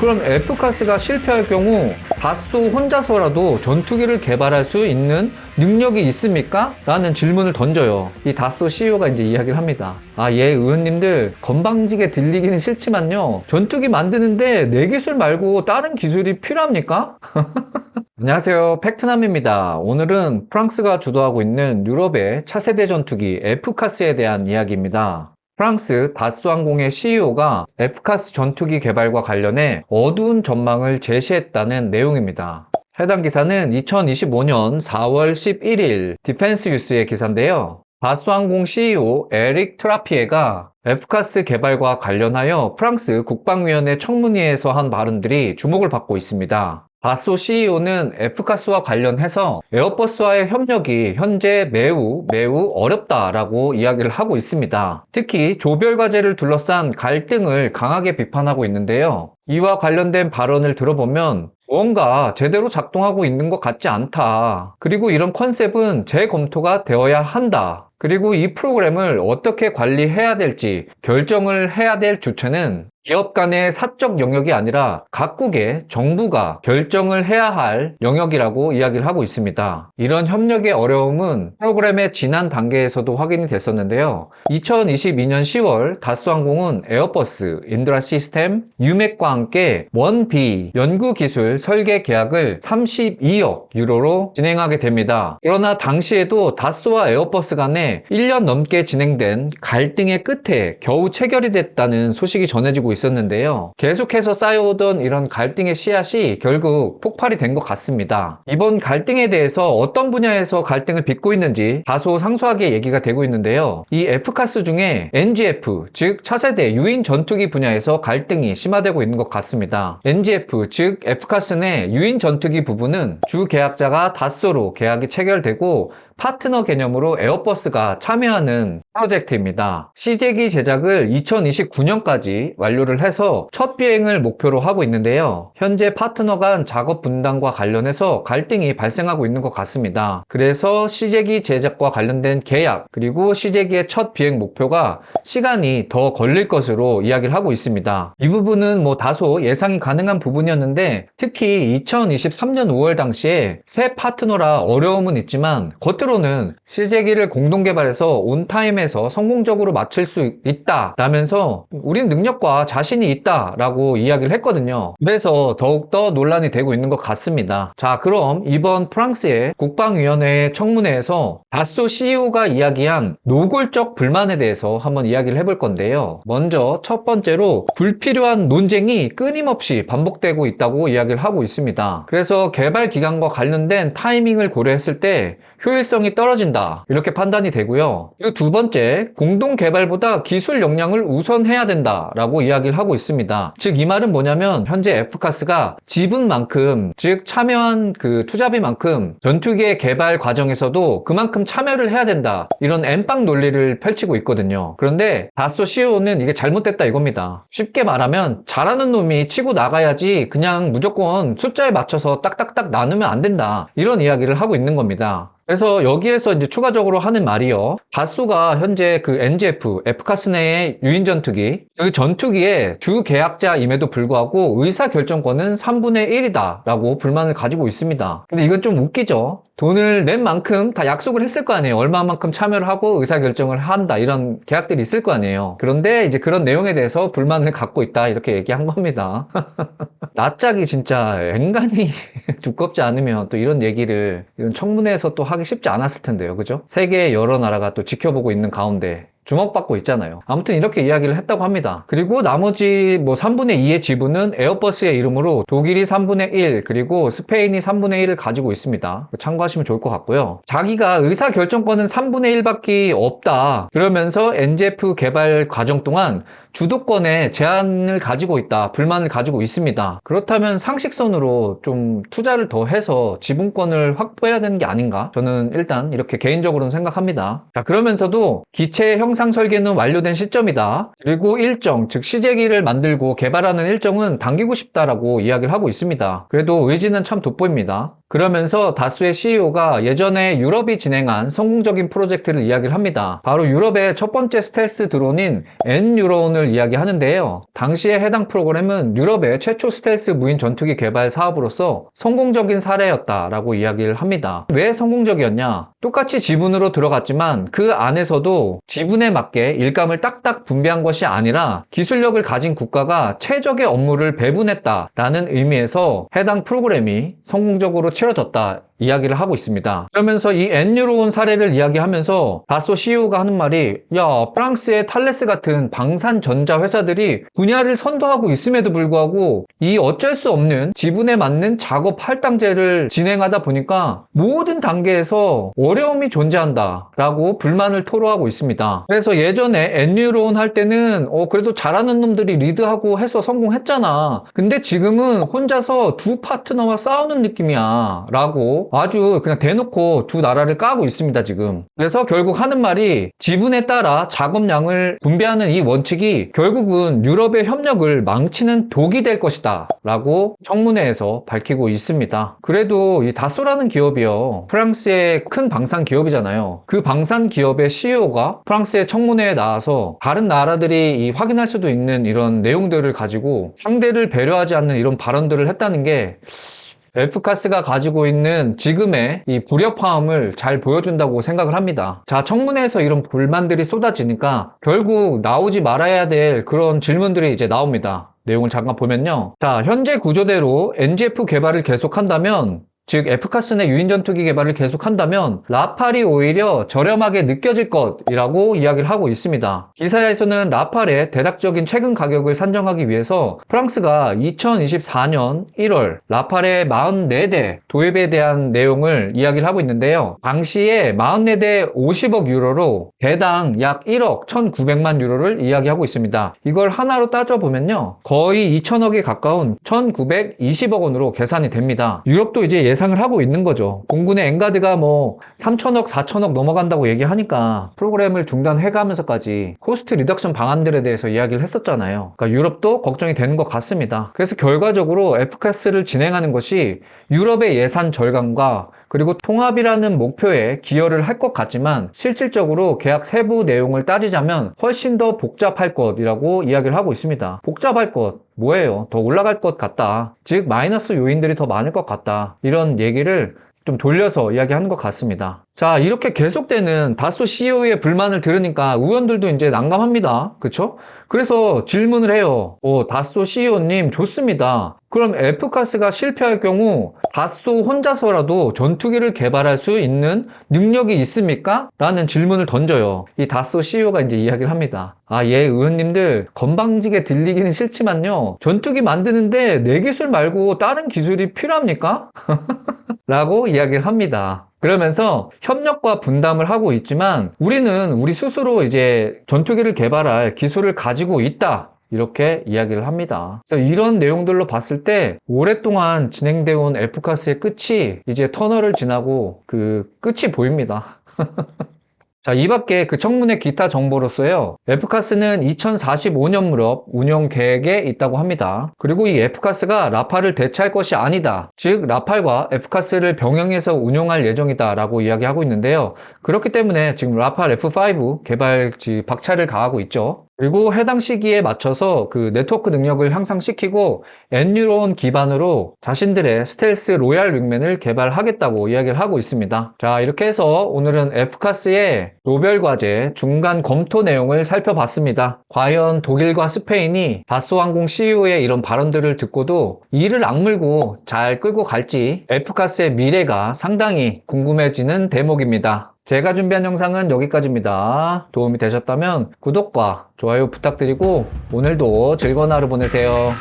그럼 F카스가 실패할 경우 다소 혼자서라도 전투기를 개발할 수 있는 능력이 있습니까? 라는 질문을 던져요. 이 다소 CEO가 이제 이야기를 합니다. 의원님들, 건방지게 들리기는 싫지만요, 전투기 만드는데 내 기술 말고 다른 기술이 필요합니까? 안녕하세요, 팩트남입니다. 오늘은 프랑스가 주도하고 있는 유럽의 차세대 전투기 F카스에 대한 이야기입니다. 프랑스 다소 항공의 CEO가 F카스 전투기 개발과 관련해 어두운 전망을 제시했다는 내용입니다. 해당 기사는 2025년 4월 11일 디펜스 뉴스의 기사인데요. 다소 항공 CEO 에릭 트라피에가 F카스 개발과 관련하여 프랑스 국방위원회 청문회에서 한 발언들이 주목을 받고 있습니다. 다소 CEO는 F카스와 관련해서 에어버스와의 협력이 현재 매우 어렵다라고 이야기를 하고 있습니다. 특히 조별 과제를 둘러싼 갈등을 강하게 비판하고 있는데요. 이와 관련된 발언을 들어보면 뭔가 제대로 작동하고 있는 것 같지 않다. 그리고 이런 컨셉은 재검토가 되어야 한다. 그리고 이 프로그램을 어떻게 관리해야 될지 결정을 해야 될 주체는 기업 간의 사적 영역이 아니라 각국의 정부가 결정을 해야 할 영역이라고 이야기를 하고 있습니다. 이런 협력의 어려움은 프로그램의 지난 단계에서도 확인이 됐었는데요. 2022년 10월 다소 항공은 에어버스, 인드라 시스템, 유맥과 함께 1B 연구기술 설계 계약을 32억 유로로 진행하게 됩니다. 그러나 당시에도 다소와 에어버스 간에 1년 넘게 진행된 갈등의 끝에 겨우 체결이 됐다는 소식이 전해지고 있었는데요. 계속해서 쌓여오던 이런 갈등의 씨앗이 결국 폭발이 된 것 같습니다. 이번 갈등에 대해서 어떤 분야에서 갈등을 빚고 있는지 다소 상소하게 얘기가 되고 있는데요. 이 F카스 중에 NGF, 즉 차세대 유인 전투기 분야에서 갈등이 심화되고 있는 것 같습니다. NGF, 즉 F카스 내 유인 전투기 부분은 주 계약자가 다소로 계약이 체결되고 파트너 개념으로 에어버스가 참여하는 프로젝트입니다. 시제기 제작을 2029년까지 완료를 해서 첫 비행을 목표로 하고 있는데요. 현재 파트너 간 작업 분담과 관련해서 갈등이 발생하고 있는 것 같습니다. 그래서 시제기 제작과 관련된 계약 그리고 시제기의 첫 비행 목표가 시간이 더 걸릴 것으로 이야기를 하고 있습니다. 이 부분은 다소 예상이 가능한 부분이었는데 특히 2023년 5월 당시에 새 파트너라 어려움은 있지만 겉으로는 시제기를 공동 개발해서 온타임에서 성공적으로 마칠 수 있다 라면서 우린 능력과 자신이 있다 라고 이야기를 했거든요. 그래서 더욱더 논란이 되고 있는 것 같습니다. 자, 그럼 이번 프랑스의 국방위원회 청문회에서 다소 CEO가 이야기한 노골적 불만에 대해서 한번 이야기를 해볼 건데요. 먼저 첫 번째로 불필요한 논쟁이 끊임없이 반복되고 있다고 이야기를 하고 있습니다. 그래서 개발 기간과 관련된 타이밍을 고려했을 때 효율성이 떨어진다 이렇게 판단이 되고요. 그리고 두 번째, 공동 개발보다 기술 역량을 우선해야 된다 라고 이야기를 하고 있습니다. 즉 이 말은 뭐냐면 현재 F카스가 지분만큼, 즉 참여한 그 투자비만큼 전투기의 개발 과정에서도 그만큼 참여를 해야 된다, 이런 엠빵 논리를 펼치고 있거든요. 그런데 다소 CEO는 이게 잘못됐다 이겁니다. 쉽게 말하면 잘하는 놈이 치고 나가야지 그냥 무조건 숫자에 맞춰서 딱딱딱 나누면 안 된다, 이런 이야기를 하고 있는 겁니다. 그래서 여기에서 이제 추가적으로 하는 말이요. 다소가 현재 그 NGF, F카스 내의 유인 전투기, 그 전투기의 주 계약자임에도 불구하고 의사결정권은 3분의 1이다 라고 불만을 가지고 있습니다. 근데 이건 좀 웃기죠? 돈을 낸 만큼 다 약속을 했을 거 아니에요. 얼마만큼 참여를 하고 의사결정을 한다, 이런 계약들이 있을 거 아니에요. 그런데 이제 그런 내용에 대해서 불만을 갖고 있다 이렇게 얘기한 겁니다. 낯짝이 진짜 엔간히 두껍지 않으면 또 이런 얘기를 이런 청문회에서 또 하기 쉽지 않았을 텐데요. 그죠? 세계의 여러 나라가 또 지켜보고 있는 가운데 주목받고 있잖아요. 아무튼 이렇게 이야기를 했다고 합니다. 그리고 나머지 3분의 2의 지분은 에어버스의 이름으로 독일이 3분의 1 그리고 스페인이 3분의 1을 가지고 있습니다. 참고하시면 좋을 것 같고요. 자기가 의사결정권은 3분의 1밖에 없다 그러면서 NGF 개발 과정 동안 주도권에 제한을 가지고 있다, 불만을 가지고 있습니다. 그렇다면 상식선으로 좀 투자를 더 해서 지분권을 확보해야 되는 게 아닌가? 저는 일단 이렇게 개인적으로는 생각합니다. 자, 그러면서도 기체 형상 설계는 완료된 시점이다. 그리고 일정, 즉 시제기를 만들고 개발하는 일정은 당기고 싶다라고 이야기를 하고 있습니다. 그래도 의지는 참 돋보입니다. 그러면서 다소의 CEO가 예전에 유럽이 진행한 성공적인 프로젝트를 이야기를 합니다. 바로 유럽의 첫 번째 스텔스 드론인 N-유로온을 이야기하는데요. 당시에 해당 프로그램은 유럽의 최초 스텔스 무인 전투기 개발 사업으로서 성공적인 사례였다라고 이야기를 합니다. 왜 성공적이었냐? 똑같이 지분으로 들어갔지만 그 안에서도 지분에 맞게 일감을 딱딱 분배한 것이 아니라 기술력을 가진 국가가 최적의 업무를 배분했다라는 의미에서 해당 프로그램이 성공적으로 치러졌다 이야기를 하고 있습니다. 그러면서 이 N유로온 사례를 이야기하면서 다소 CEO가 하는 말이, 야, 프랑스의 탈레스 같은 방산전자 회사들이 분야를 선도하고 있음에도 불구하고 이 어쩔 수 없는 지분에 맞는 작업 할당제를 진행하다 보니까 모든 단계에서 어려움이 존재한다 라고 불만을 토로하고 있습니다. 그래서 예전에 N유로온 할 때는 그래도 잘하는 놈들이 리드하고 해서 성공했잖아. 근데 지금은 혼자서 두 파트너와 싸우는 느낌이야 라고 아주 그냥 대놓고 두 나라를 까고 있습니다, 지금. 그래서 결국 하는 말이 지분에 따라 작업량을 분배하는 이 원칙이 결국은 유럽의 협력을 망치는 독이 될 것이다 라고 청문회에서 밝히고 있습니다. 그래도 이 다소라는 기업이요, 프랑스의 큰 방산 기업이잖아요. 그 방산 기업의 CEO가 프랑스의 청문회에 나와서 다른 나라들이 확인할 수도 있는 이런 내용들을 가지고 상대를 배려하지 않는 이런 발언들을 했다는 게 F카스가 가지고 있는 지금의 이 불협화음을 잘 보여준다고 생각을 합니다. 자, 청문회에서 이런 불만들이 쏟아지니까 결국 나오지 말아야 될 그런 질문들이 이제 나옵니다. 내용을 잠깐 보면요. 자, 현재 구조대로 NGF 개발을 계속한다면, 즉 F카스 내 유인 전투기 개발을 계속한다면 라팔이 오히려 저렴하게 느껴질 것이라고 이야기를 하고 있습니다. 기사에서는 라팔의 대략적인 최근 가격을 산정하기 위해서 프랑스가 2024년 1월 라팔의 44대 도입에 대한 내용을 이야기를 하고 있는데요. 당시에 44대 50억 유로로 대당 약 1억 1,900만 유로를 이야기하고 있습니다. 이걸 하나로 따져보면요, 거의 2천억에 가까운 1,920억 원으로 계산이 됩니다. 유럽도 이제 예상을 하고 있는 거죠. 공군의 엔가드가 뭐 3천억, 4천억 넘어간다고 얘기하니까 프로그램을 중단해가면서까지 코스트 리덕션 방안들에 대해서 이야기를 했었잖아요. 그러니까 유럽도 걱정이 되는 것 같습니다. 그래서 결과적으로 F카스를 진행하는 것이 유럽의 예산 절감과 그리고 통합이라는 목표에 기여를 할 것 같지만 실질적으로 계약 세부 내용을 따지자면 훨씬 더 복잡할 것이라고 이야기를 하고 있습니다. 복잡할 것, 뭐예요? 더 올라갈 것 같다. 즉 마이너스 요인들이 더 많을 것 같다. 이런 얘기를 좀 돌려서 이야기하는 것 같습니다. 자, 이렇게 계속되는 다소 CEO의 불만을 들으니까 의원들도 이제 난감합니다. 그쵸? 그래서 질문을 해요. 다소 CEO님 좋습니다. 그럼 F카스가 실패할 경우 다소 혼자서라도 전투기를 개발할 수 있는 능력이 있습니까? 라는 질문을 던져요. 이 다소 CEO가 이제 이야기를 합니다. 예, 의원님들 건방지게 들리기는 싫지만요, 전투기 만드는데 내 기술 말고 다른 기술이 필요합니까? 라고 이야기를 합니다. 그러면서 협력과 분담을 하고 있지만 우리는 우리 스스로 이제 전투기를 개발할 기술을 가지고 있다, 이렇게 이야기를 합니다. 그래서 이런 내용들로 봤을 때 오랫동안 진행되어 온 F카스의 끝이 이제 터널을 지나고 그 끝이 보입니다. 자, 이 밖에 그 청문회 기타 정보로서요, F카스는 2045년 무렵 운영 계획에 있다고 합니다. 그리고 이 F카스가 라팔을 대체할 것이 아니다, 즉 라팔과 F카스를 병행해서 운용할 예정이다 라고 이야기하고 있는데요. 그렇기 때문에 지금 라팔 F5 개발 박차를 가하고 있죠. 그리고 해당 시기에 맞춰서 그 네트워크 능력을 향상시키고 N유로온 기반으로 자신들의 스텔스 로얄 윙맨을 개발하겠다고 이야기를 하고 있습니다. 자, 이렇게 해서 오늘은 F카스의 노벨과제 중간 검토 내용을 살펴봤습니다. 과연 독일과 스페인이 다소항공 CEO의 이런 발언들을 듣고도 이를 악물고 잘 끌고 갈지 F카스의 미래가 상당히 궁금해지는 대목입니다. 제가 준비한 영상은 여기까지입니다. 도움이 되셨다면 구독과 좋아요 부탁드리고 오늘도 즐거운 하루 보내세요.